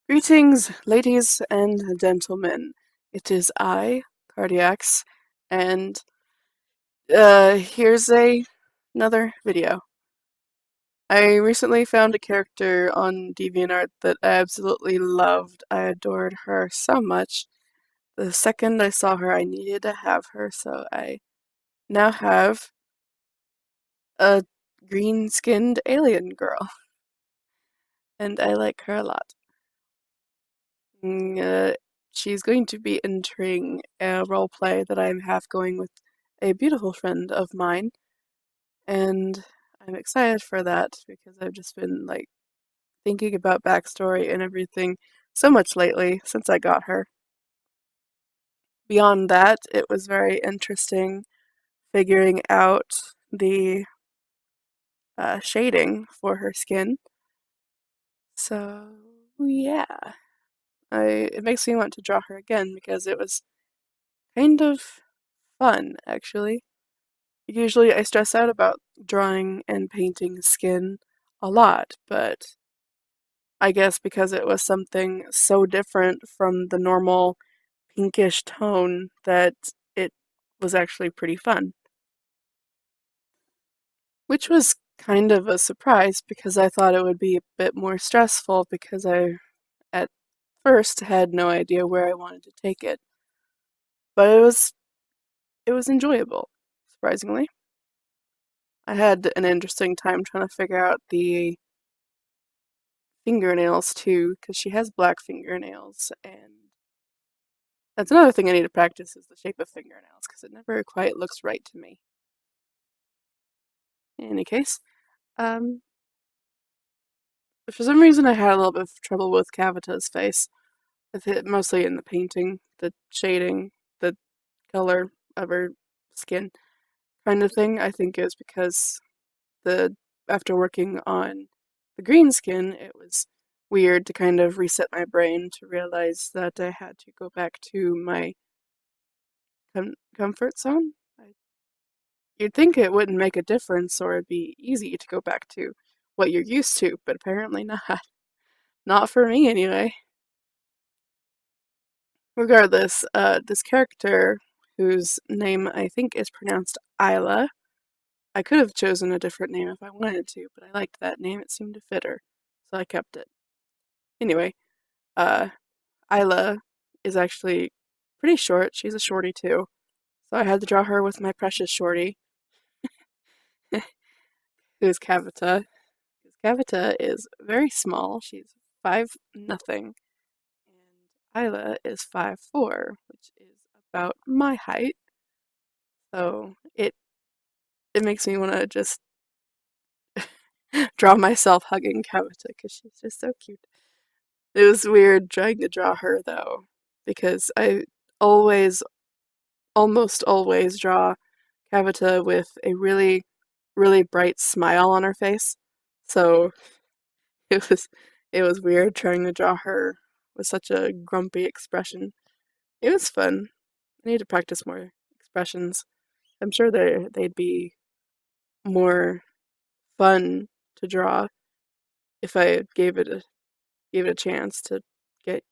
Greetings, ladies and gentlemen. It is I, Cardiacs, and here's another video. I recently found a character on DeviantArt that I absolutely loved. I adored her so much. The second I saw her, I needed to have her, so I now have a green-skinned alien girl, and I like her a lot. Mm, uh, she's going to be entering a role play that I'm half going with a beautiful friend of mine, and I'm excited for that because I've just been like thinking about backstory and everything so much lately since I got her. Beyond that, it was very interesting figuring out the shading for her skin. So yeah, it makes me want to draw her again because it was kind of fun actually. Usually I stress out about drawing and painting skin a lot, but I guess because it was something so different from the normal pinkish tone that it was actually pretty fun. Which was kind of a surprise because I thought it would be a bit more stressful because I at first had no idea where I wanted to take it. But it was enjoyable, surprisingly. I had an interesting time trying to figure out the fingernails too, because she has black fingernails, and that's another thing I need to practice is the shape of fingernails, because it never quite looks right to me. In any case, um, for some reason I had a little bit of trouble with Cavita's face, with it mostly in the painting, the shading, the color of her skin kind of thing. I think is because the after working on the green skin, it was weird to kind of reset my brain to realize that I had to go back to my comfort zone. You'd think it wouldn't make a difference or it'd be easy to go back to what you're used to, but apparently not. Not for me, anyway. Regardless, this character, whose name I think is pronounced Isla, I could have chosen a different name if I wanted to, but I liked that name. It seemed to fit her, so I kept it. Anyway, uh, Isla is actually pretty short. She's a shorty too, so I had to draw her with my precious shorty, who's Cavita. Cavita is very small. She's 5'0", and Isla is 5'4", which is about my height. So it makes me want to just draw myself hugging Cavita because she's just so cute. It was weird trying to draw her though, because I always, almost always draw Cavita with a really, really bright smile on her face. So it was it was weird trying to draw her with such a grumpy expression. It was fun. I need to practice more expressions. I'm sure they'd be more fun to draw if I gave it a chance to get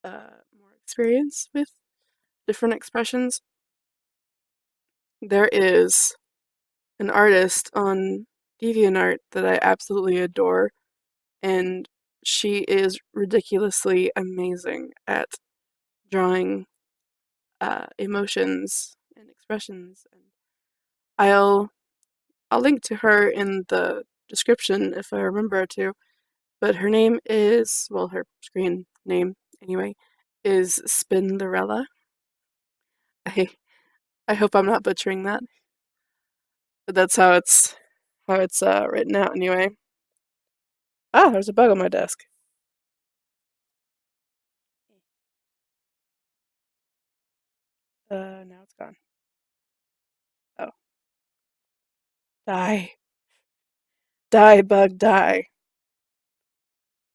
more experience with different expressions. There is an artist on DeviantArt that I absolutely adore, and she is ridiculously amazing at drawing emotions and expressions. And I'll I'll link to her in the description if I remember to. But her name is, well, her screen name anyway, is Spinderella. I I hope I'm not butchering that, but that's how it's written out anyway. Ah, there's a bug on my desk. Now it's gone. Oh, die, die, bug, die.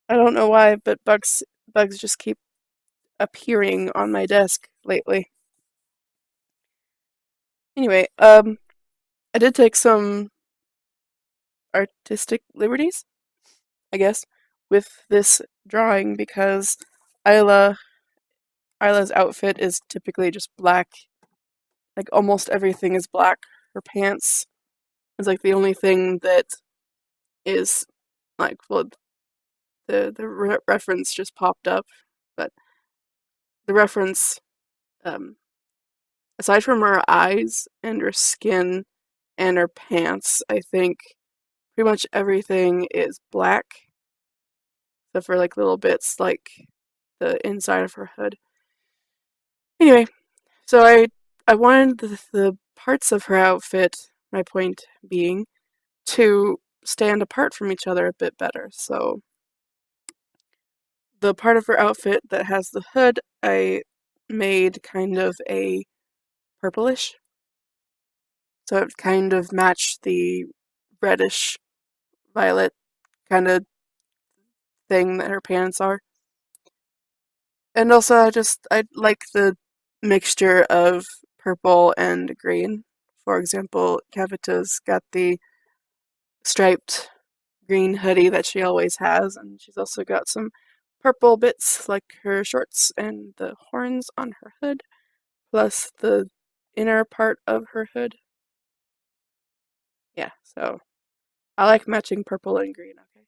I don't know why, but bugs just keep appearing on my desk lately. Anyway, I did take some artistic liberties, I guess, with this drawing because Isla's outfit is typically just black. Like almost everything is black. Her pants is like the only thing that is like, well, the reference just popped up, but the reference, um, aside from her eyes and her skin and her pants, I think pretty much everything is black, except for like little bits like the inside of her hood. Anyway, so I wanted the parts of her outfit, my point being, to stand apart from each other a bit better. So the part of her outfit that has the hood, I made kind of a purplish, so it kind of matched the reddish violet kind of thing that her pants are. And also I like the mixture of purple and green. For example, Kavita's got the striped green hoodie that she always has, and she's also got some purple bits like her shorts and the horns on her hood, plus the inner part of her hood. Yeah, so I like matching purple and green, okay?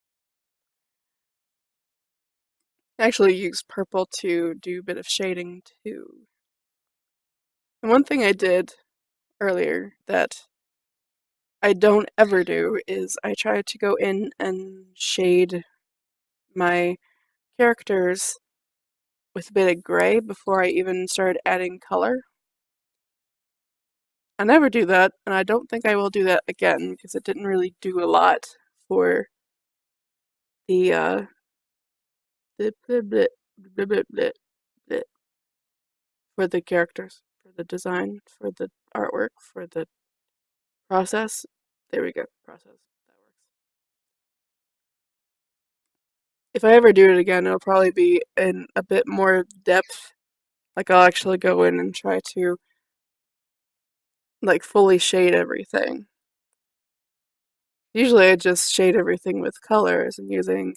I actually use purple to do a bit of shading too. And one thing I did earlier that I don't ever do is I try to go in and shade my characters with a bit of gray before I even start adding color. I never do that, and I don't think I will do that again because it didn't really do a lot for the the for the characters, for the design, for the artwork, for the process. There we go, process. That works. If I ever do it again, it'll probably be in a bit more depth. Like I'll actually go in and try to like fully shade everything. Usually I just shade everything with colors and using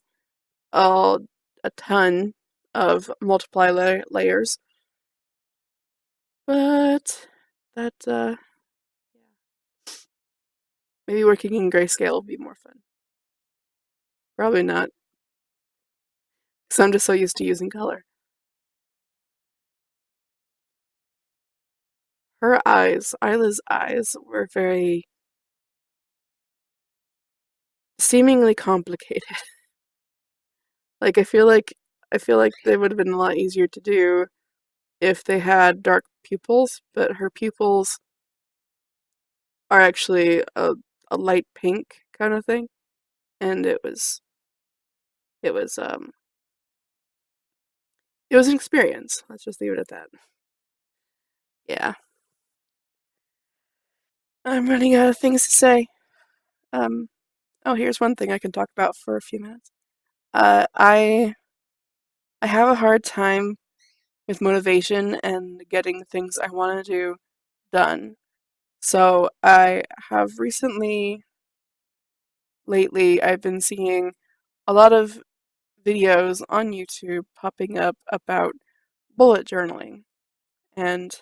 all a ton of multiply layers. But that maybe working in grayscale will be more fun. Probably not, because I'm just so used to using color. Her eyes, Isla's eyes, were very seemingly complicated. Like I feel like they would have been a lot easier to do if they had dark pupils, but her pupils are actually a light pink kind of thing, and it was um it was an experience. Let's just leave it at that. Yeah. I'm running out of things to say. Um oh, here's one thing I can talk about for a few minutes. I have a hard time with motivation and getting things I want to do done. So I have lately, I've been seeing a lot of videos on YouTube popping up about bullet journaling. And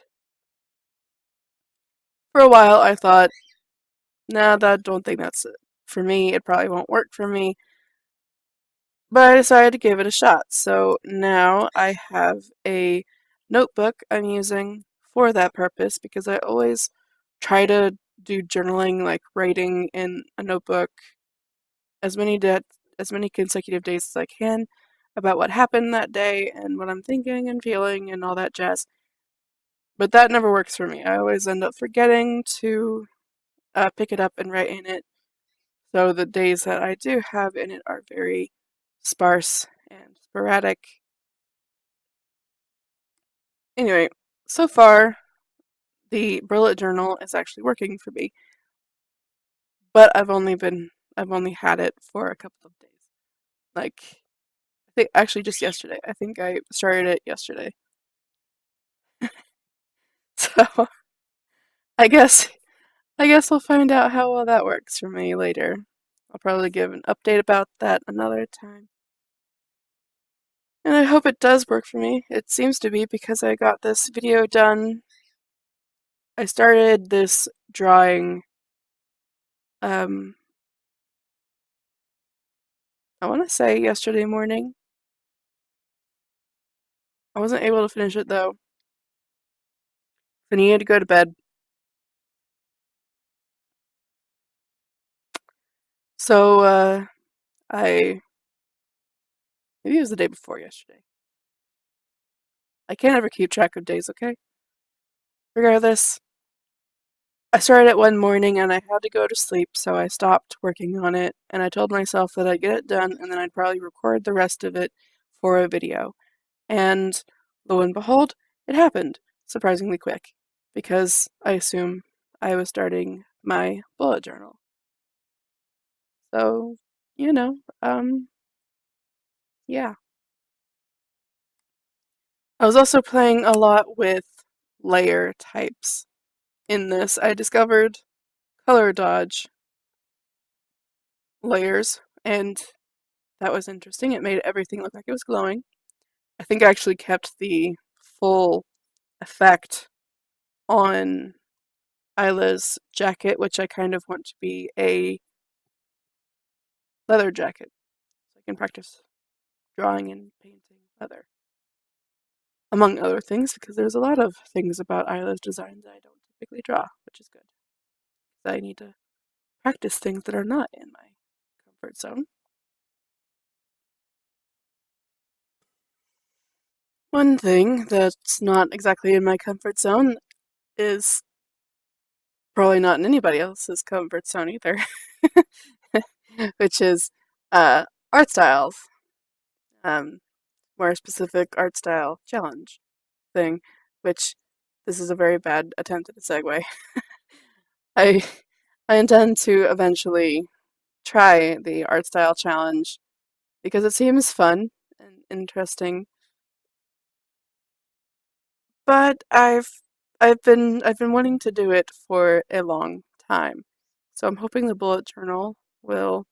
for a while I thought, nah, that don't think that's it for me. It probably won't work for me. But I decided to give it a shot. So now I have a notebook I'm using for that purpose because I always try to do journaling, like writing in a notebook as many consecutive days as I can about what happened that day and what I'm thinking and feeling and all that jazz. But that never works for me. I always end up forgetting to pick it up and write in it. So the days that I do have in it are very sparse and sporadic. Anyway, so far the bullet journal is actually working for me, but I've only had it for a couple of days. Like I think actually just yesterday. I think I started it yesterday. So I guess I guess we'll find out how well that works for me later. I'll probably give an update about that another time. And I hope it does work for me. It seems to be because I got this video done. I started this drawing, I want to say yesterday morning. I wasn't able to finish it though. I needed to go to bed. So, maybe it was the day before yesterday. I can't ever keep track of days, okay? Regardless, I started it one morning and I had to go to sleep, so I stopped working on it, and I told myself that I'd get it done and then I'd probably record the rest of it for a video. And lo and behold, it happened surprisingly quick, because I assume I was starting my bullet journal. So, you know, yeah. I was also playing a lot with layer types. In this, I discovered color dodge layers, and that was interesting. It made everything look like it was glowing. I think I actually kept the full effect on Isla's jacket, which I kind of want to be a leather jacket, so I can practice drawing and painting leather. Among other things, because there's a lot of things about Isla's design that I don't typically draw, which is good. I need to practice things that are not in my comfort zone. One thing that's not exactly in my comfort zone is probably not in anybody else's comfort zone either, which is art styles. More specific art style challenge thing, which this is a very bad attempt at a segue. I I intend to eventually try the art style challenge because it seems fun and interesting. But I've been wanting to do it for a long time. So I'm hoping the bullet journal will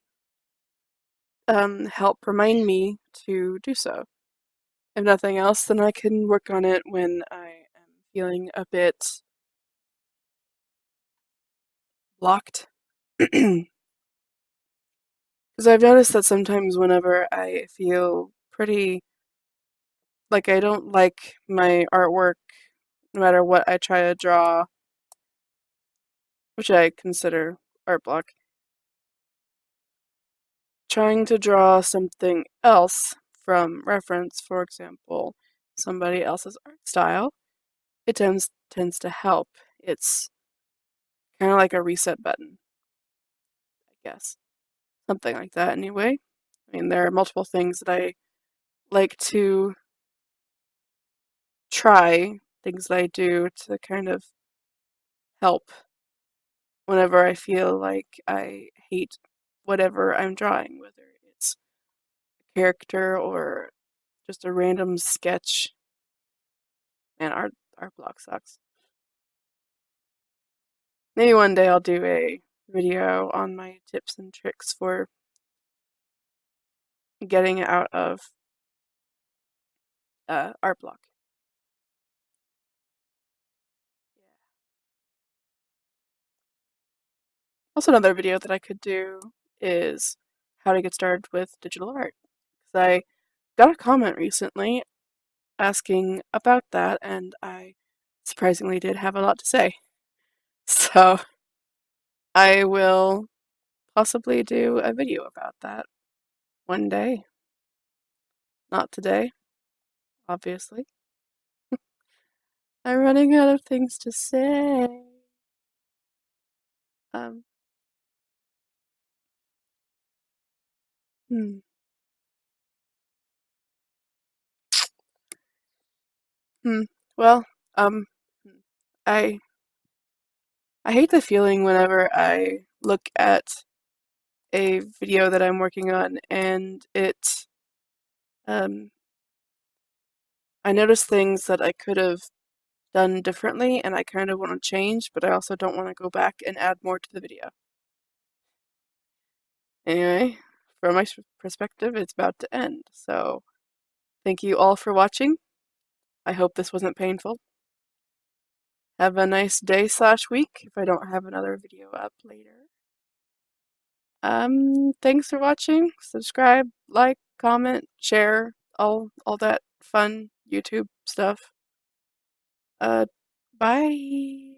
help remind me to do so. If nothing else, then I can work on it when I am feeling a bit blocked. Because I've noticed that sometimes whenever I feel pretty like I don't like my artwork, no matter what I try to draw, which I consider art block, trying to draw something else from reference, for example, somebody else's art style, it tends to help. It's kind of like a reset button, I guess. Something like that anyway. I mean, there are multiple things that I like to try, things that I do to kind of help whenever I feel like I hate whatever I'm drawing, whether it's a character or just a random sketch. Man, art block sucks. Maybe one day I'll do a video on my tips and tricks for getting out of art block. Also, another video that I could do is how to get started with digital art. Because I got a comment recently asking about that, and I surprisingly did have a lot to say. So I will possibly do a video about that one day. Not today, obviously. I'm running out of things to say. Um, hmm. Hmm. Well, um, I I hate the feeling whenever I look at a video that I'm working on and um, I notice things that I could have done differently and I kind of want to change, but I also don't want to go back and add more to the video. Anyway, from my perspective, it's about to end, so Thank you all for watching. I hope this wasn't painful. Have a nice day/week if I don't have another video up later. Thanks for watching. Subscribe, like, comment, share, all that fun YouTube stuff. Bye.